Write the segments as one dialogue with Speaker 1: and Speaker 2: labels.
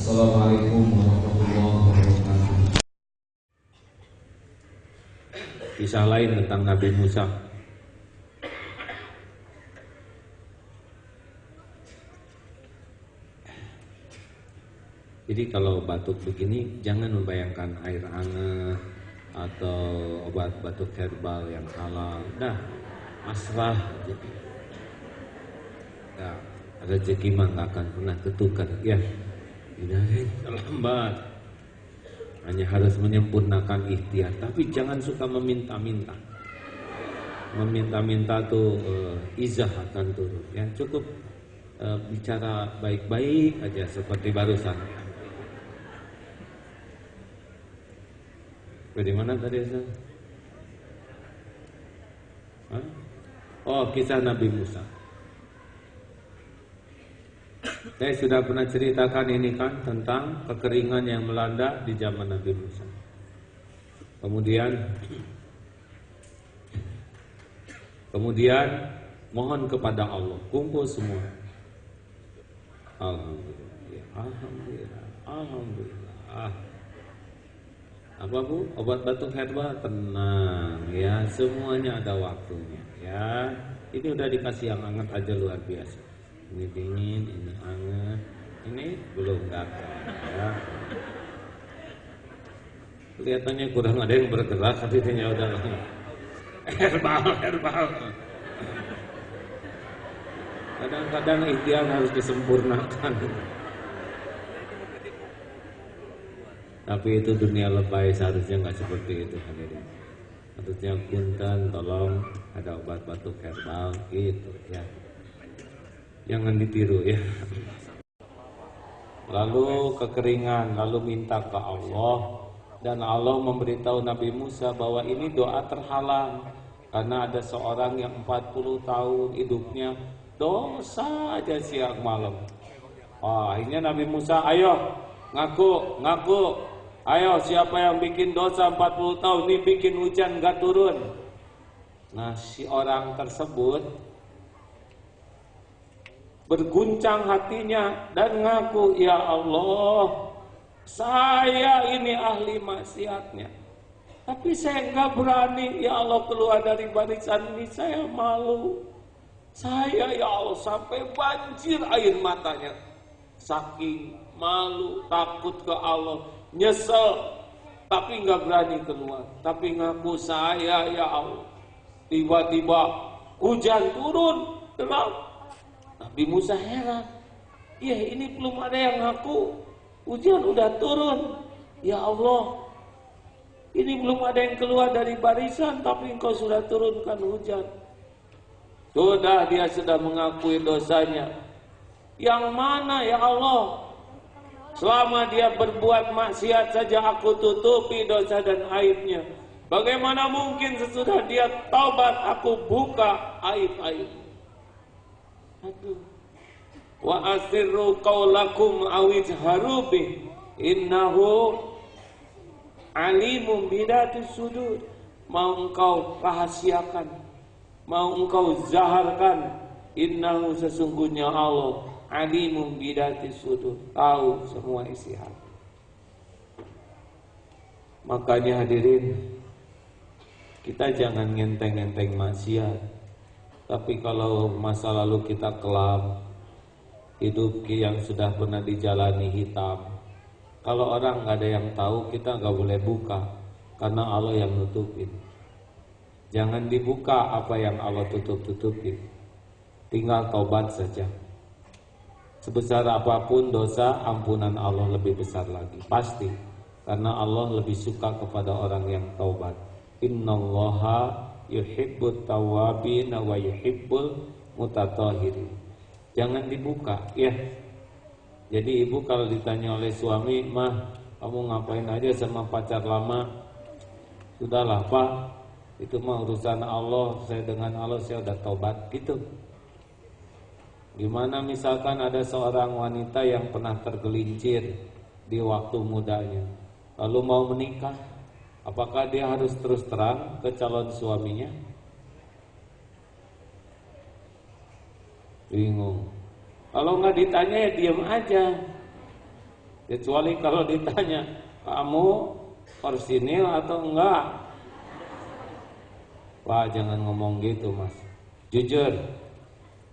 Speaker 1: Assalamualaikum warahmatullahi wabarakatuh.
Speaker 2: Kisah lain tentang Nabi Musa. Jadi kalau batuk begini jangan membayangkan air hangat atau obat batuk herbal yang halal. Dah, pasrah gitu. Nah, rezeki mah nggak akan pernah ketukar ya. Tidak terlambat. Hanya harus menyempurnakan ikhtiar, tapi jangan suka meminta-minta. Meminta-minta tuh izah akan turun. Ya cukup bicara baik-baik aja seperti barusan. Dari mana tadi Ustaz? Oh, kisah Nabi Musa. Saya sudah pernah ceritakan ini kan tentang kekeringan yang melanda di zaman Nabi Musa. Kemudian mohon kepada Allah, kumpul semua. Alhamdulillah, alhamdulillah, alhamdulillah. Apa Bu? Obat batuk herbal, tenang ya, semuanya ada waktunya ya. Ini udah dikasih yang hangat aja luar biasa. Ini dingin, ini hangat, ini belum gatal ya. Kelihatannya kurang ada yang bergerak, tapi ya udah herbal. Kadang-kadang ikhtiar harus disempurnakan. Tapi itu dunia lebay, seharusnya nggak seperti itu hadirin. Harusnya punten, tolong ada obat batuk herbal gitu ya. Jangan ditiru ya. Lalu kekeringan, lalu minta ke Allah. Dan Allah memberitahu Nabi Musa bahwa ini doa terhalang. Karena ada seorang yang 40 tahun hidupnya dosa aja siang malam. Akhirnya Nabi Musa, ayo ngaku. Ayo siapa yang bikin dosa 40 tahun ini bikin hujan gak turun. Nah si orang tersebut berguncang hatinya dan ngaku, ya Allah, saya ini ahli maksiatnya, tapi saya nggak berani ya Allah keluar dari barisan ini, saya malu. Saya ya Allah sampai banjir air matanya, saking malu, takut ke Allah, nyesel, tapi nggak berani keluar, tapi ngaku saya ya Allah. Tiba-tiba hujan turun deras. Nabi Musa heran, ya ini belum ada yang ngaku, hujan udah turun. Ya Allah, ini belum ada yang keluar dari barisan, tapi engkau sudah turunkan hujan. Sudah, dia sudah mengakui dosanya. Yang mana ya Allah? Selama dia berbuat maksiat saja aku tutupi dosa dan aibnya. Bagaimana mungkin sesudah dia taubat aku buka aib-aib? Aduh. Wa asirru qaulakum awidharu bih innahu alimun bidatis sudur. Mau engkau rahasiakan, mau engkau zaharkan, innahu sesungguhnya Allah alimun bidatis sudur, tahu semua isi hati. Makanya hadirin, kita jangan ngenteng-ngenteng maksiat. Tapi kalau masa lalu kita kelam, hidup yang sudah pernah dijalani hitam, kalau orang nggak ada yang tahu, kita nggak boleh buka, karena Allah yang nutupin. Jangan dibuka apa yang Allah tutupin. Tinggal taubat saja. Sebesar apapun dosa, ampunan Allah lebih besar lagi, pasti. Karena Allah lebih suka kepada orang yang taubat. Innallaha yuhibbut tawwabin wa yuhibbul mutatahhirin. Jangan dibuka ya. Jadi ibu kalau ditanya oleh suami, "Mah, kamu ngapain aja sama pacar lama?" Sudahlah Pak, itu mah urusan Allah, saya dengan Allah saya udah taubat gitu. Gimana misalkan ada seorang wanita yang pernah tergelincir di waktu mudanya, lalu mau menikah, apakah dia harus terus terang ke calon suaminya? Bingung. Kalau nggak ditanya ya diam aja. Kecuali kalau ditanya, kamu orsinil atau enggak? Wah, jangan ngomong gitu mas, jujur.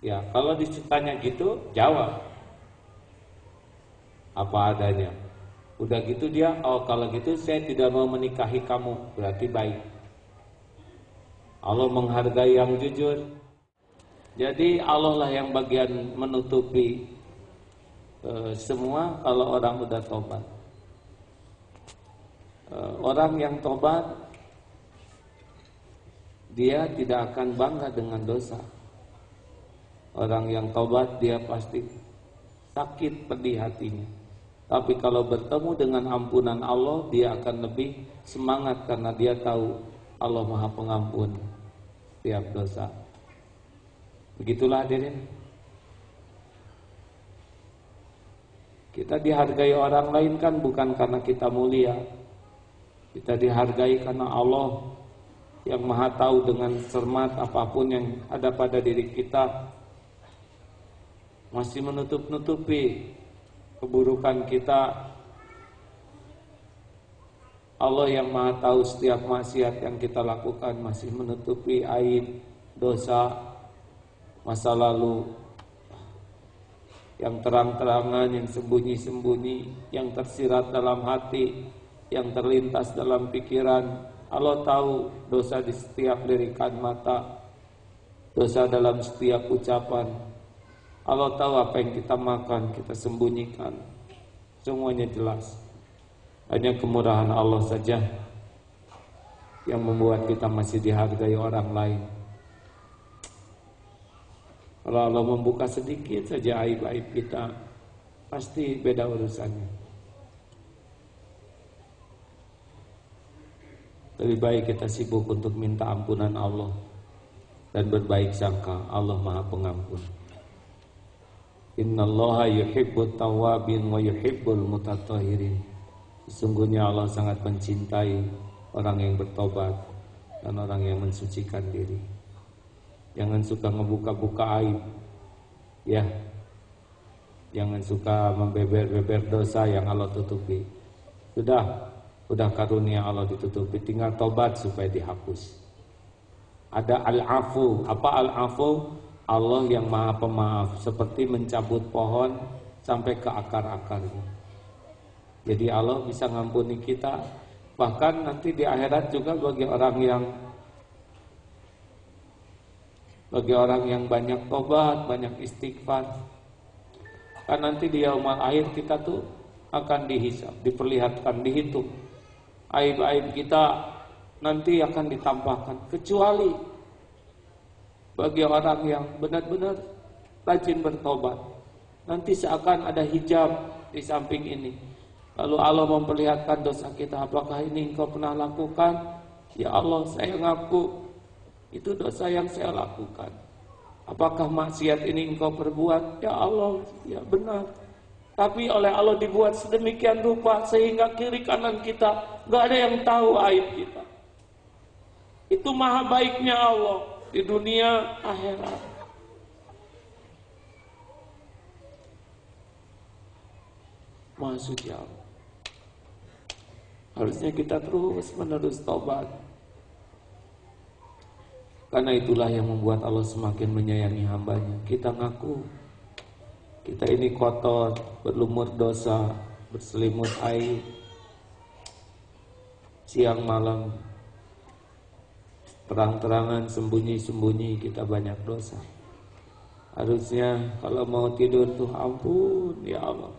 Speaker 2: Ya, kalau ditanya gitu, jawab apa adanya. Udah gitu dia, oh kalau gitu saya tidak mau menikahi kamu, berarti baik. Allah menghargai yang jujur. Jadi Allah lah yang bagian menutupi semua kalau orang udah tobat. Orang yang tobat, dia tidak akan bangga dengan dosa. Orang yang tobat dia pasti sakit pedih hatinya. Tapi kalau bertemu dengan ampunan Allah, dia akan lebih semangat karena dia tahu Allah Maha Pengampun setiap dosa. Begitulah hadirin. Kita dihargai orang lain kan bukan karena kita mulia. Kita dihargai karena Allah yang Maha tahu dengan cermat apapun yang ada pada diri kita, masih menutup-nutupi keburukan kita. Allah yang Maha tahu setiap maksiat yang kita lakukan, masih menutupi aib, dosa, masa lalu, yang terang-terangan, yang sembunyi-sembunyi, yang tersirat dalam hati, yang terlintas dalam pikiran. Allah tahu dosa di setiap lirikan mata, dosa dalam setiap ucapan. Allah tahu apa yang kita makan, kita sembunyikan. Semuanya jelas. Hanya kemurahan Allah saja yang membuat kita masih dihargai orang lain. Kalau Allah membuka sedikit saja aib-aib kita, pasti beda urusannya. Lebih baik kita sibuk untuk minta ampunan Allah dan berbaik sangka. Allah Maha Pengampun. Innallaha yuhibbut tawwabin wa yuhibbul mutatahhirin. Sesungguhnya Allah sangat mencintai orang yang bertobat dan orang yang mensucikan diri. Jangan suka ngebuka-buka aib, ya. Jangan suka membeber-beber dosa yang Allah tutupi. Sudah karunia Allah ditutupi, tinggal tobat supaya dihapus. Ada al-afu. Apa al-afu? Allah yang Maha Pemaaf, seperti mencabut pohon sampai ke akar-akarnya. Jadi Allah bisa ngampuni kita. Bahkan nanti di akhirat juga bagi orang yang banyak tobat, banyak istighfar. Kan nanti di yaumul akhir kita tuh akan dihisab, diperlihatkan, dihitung. Aib-aib kita nanti akan ditampakkan, kecuali bagi orang yang benar-benar rajin bertobat. Nanti seakan ada hijab di samping ini. Lalu Allah memperlihatkan dosa kita. Apakah ini engkau pernah lakukan? Ya Allah, saya ngaku itu dosa yang saya lakukan. Apakah maksiat ini engkau perbuat? Ya Allah, ya benar. Tapi oleh Allah dibuat sedemikian rupa sehingga kiri kanan kita gak ada yang tahu aib kita. Itu maha baiknya Allah di dunia akhirat. Maksudnya harusnya kita terus menerus taubat. Karena itulah yang membuat Allah semakin menyayangi hambanya. Kita ngaku kita ini kotor, berlumur dosa, berselimut air, siang malam terang-terangan, sembunyi-sembunyi kita banyak dosa. Harusnya kalau mau tidur tuh ampun ya Allah.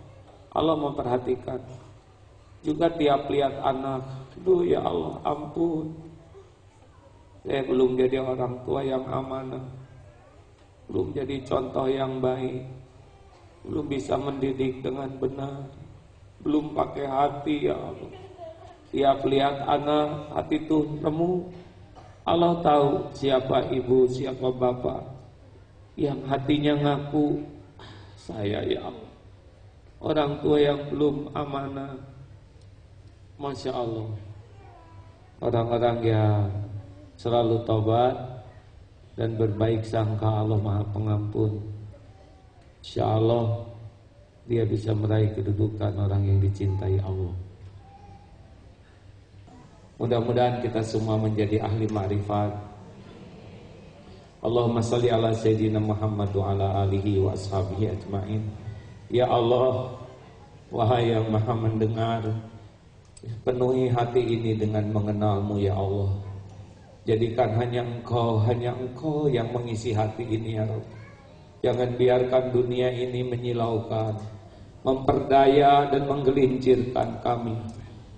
Speaker 2: Allah memperhatikan. Juga tiap lihat anak, aduh ya Allah ampun. Saya belum jadi orang tua yang amanah, belum jadi contoh yang baik, belum bisa mendidik dengan benar, belum pakai hati ya Allah. Tiap lihat anak hati tuh remuk. Allah tahu siapa ibu, siapa bapak yang hatinya ngaku saya ya Allah. Orang tua yang belum amanah. Masya Allah. Orang-orang yang selalu taubat dan berbaik sangka Allah Maha Pengampun. Insya Allah dia bisa meraih kedudukan orang yang dicintai Allah. Mudah-mudahan kita semua menjadi ahli ma'rifat. Allahumma salli ala Sayyidina Muhammad wa ala alihi wa ashabihi ajma'in. Ya Allah, wahai yang maha mendengar, penuhi hati ini dengan mengenal-Mu ya Allah. Jadikan hanya Engkau yang mengisi hati ini ya Rabb. Jangan biarkan dunia ini menyilaukan, memperdaya dan menggelincirkan kami.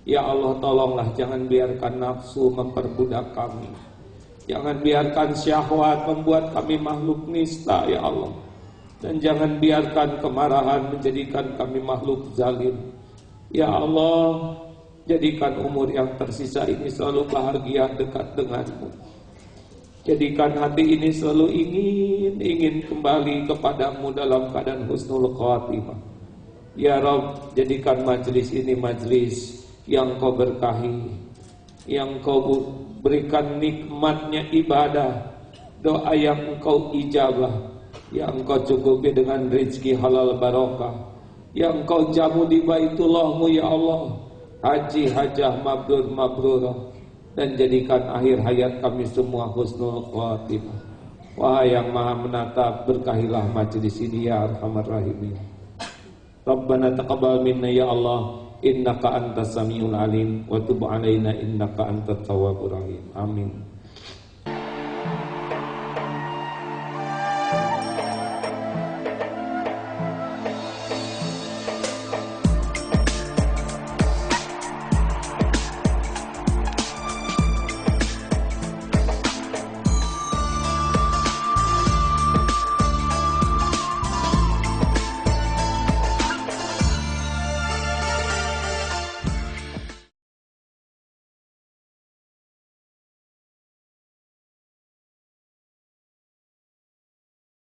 Speaker 2: Ya Allah, tolonglah jangan biarkan nafsu memperbudak kami. Jangan biarkan syahwat membuat kami makhluk nista ya Allah. Dan jangan biarkan kemarahan menjadikan kami makhluk zalim. Ya Allah, jadikan umur yang tersisa ini selalu bahagia dekat denganmu. Jadikan hati ini selalu ingin kembali kepadamu dalam keadaan husnul khatimah. Ya Rabb, jadikan majlis ini majlis yang Kau berkahi, yang Kau berikan nikmatnya ibadah, doa yang Engkau ijabah, yang Engkau cukupi dengan rezeki halal barokah, yang Engkau jamu di Baitullah-Mu ya Allah, haji hajah mabrurah, dan jadikan akhir hayat kami semua husnul khatimah. Wahai yang maha menatap, berkahilah majlis ini ya arhamar rahimin. Rabbana taqabbal minna ya Allah, innaka antas samiul alim wa tub alaina innaka antat tawwabur rahim. Amin.